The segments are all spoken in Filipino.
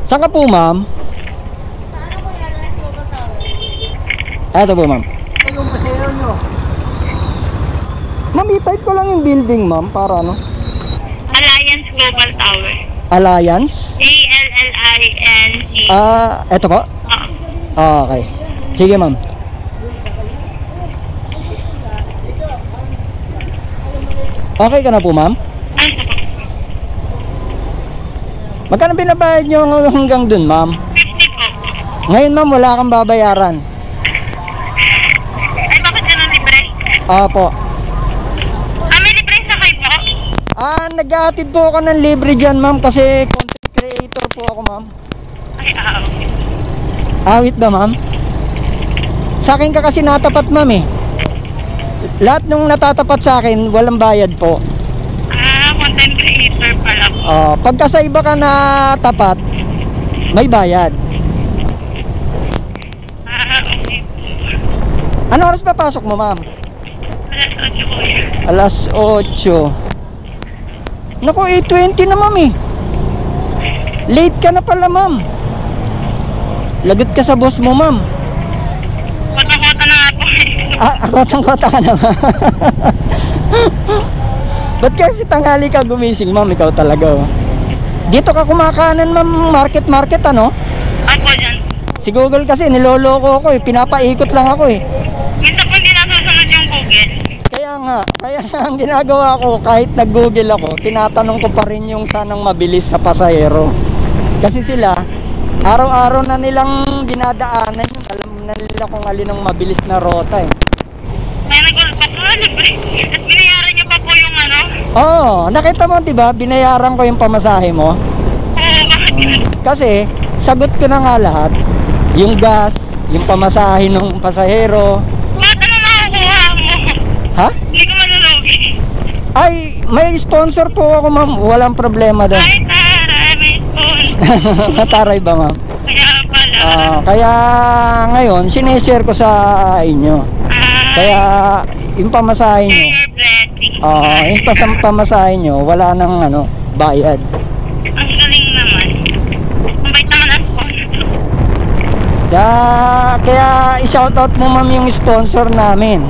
Saan ka po, ma'am? Eto po, ma'am. Yung pasero nyo. Ma'am, i-type ko lang yung building, ma'am, para ano? Alliance Global Tower. Alliance? ALLINC. Eto po? Okay. Sige, ma'am. Okay ka na po, ma'am? Magkano binabayad nyo hanggang dun, ma'am? 50 po. Ngayon, ma'am, wala kang babayaran. Ay, bakit ganun libre? Opo. May libre sakay po? Nag-aatid po ako ng libre dyan, ma'am, kasi content creator po ako, ma'am. Ay, okay. Awit ba, ma'am? Sa akin ka kasi natapat, ma'am, eh. Lahat nung natatapat sa akin, walang bayad po. Content creator pala po. Pagka sa iba ka natapat, may bayad. Okay po. Ano oras papasok mo, ma'am? Alas 8 po yun. Alas 8. Naku, 8:20 na, ma'am, eh. Late ka na pala, ma'am. Lagot ka sa boss mo, ma'am. Kota-kota na nga po eh. Kotang-kota ka na, ma'am. Ba't kasi tanghali ka gumising, ma'am? Ikaw talaga, oh. Dito ka kumakanan, ma'am, market, ano? Ako dyan. Si Google kasi, niloloko ako, eh. Pinapaikot lang ako, eh. Minsan po hindi nasusunod yung Google. Kaya ang ginagawa ko, kahit nag-Google ako, tinatanong ko pa rin yung sanang mabilis sa pasahero. Kasi sila, araw-araw na nilang dinadaanan yun. Alam na nila kung alin ang mabilis na rota, eh. May nag-ulpa po, libre. At binayaran niyo pa po yung ano? Oo, nakita mo, diba? Binayaran ko yung pamasahe mo. Oo, bakit yun? Kasi, sagot ko na nga lahat. Yung gas, yung pamasahe ng pasahero. Bakit ano nakukuha mo? Ha? Hindi ko malulugi. Ay, may sponsor po ako, ma'am. Walang problema doon. Ay, taray, may spoon. Taray ba, ma'am? Kaya pala. Kaya ngayon, sineshare ko sa inyo. Kaya, yung pamasahe nyo. Share your blessing. Yung pamasahe nyo, wala nang bayad. Ang galing naman. Ang bait naman ang sponsor. Kaya i-shoutout mo, ma'am, yung sponsor namin.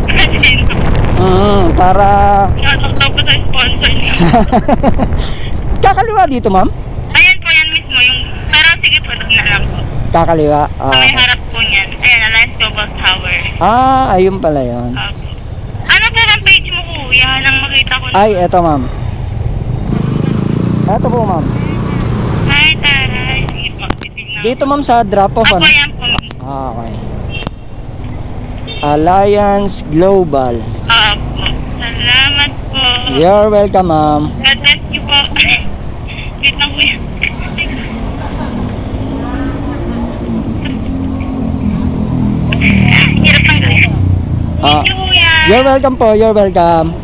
Para Shoutout daw ko sa sponsor niyo. kakaliwa dito, ma'am? Ayan po, yan mismo yung... Pero sige po, doon na lang po. Kakaliwa. Sa may harap po niyan. Ayan, Alliance Global Tower. Ayun pala yun. Ano po ang page mo, kuya? Nang makita ko na. Ay, eto, ma'am. Eto po, ma'am. Ay, taray. Sige po, titignan. Dito, ma'am, sa drop-off, Ako ano? yan po. Okay. Alliance Global. Opo. Salamat po. You're welcome, ma'am. God bless you po. Wait lang kuya. Hirap ng gawin. Thank you, kuya. You're welcome po, you're welcome.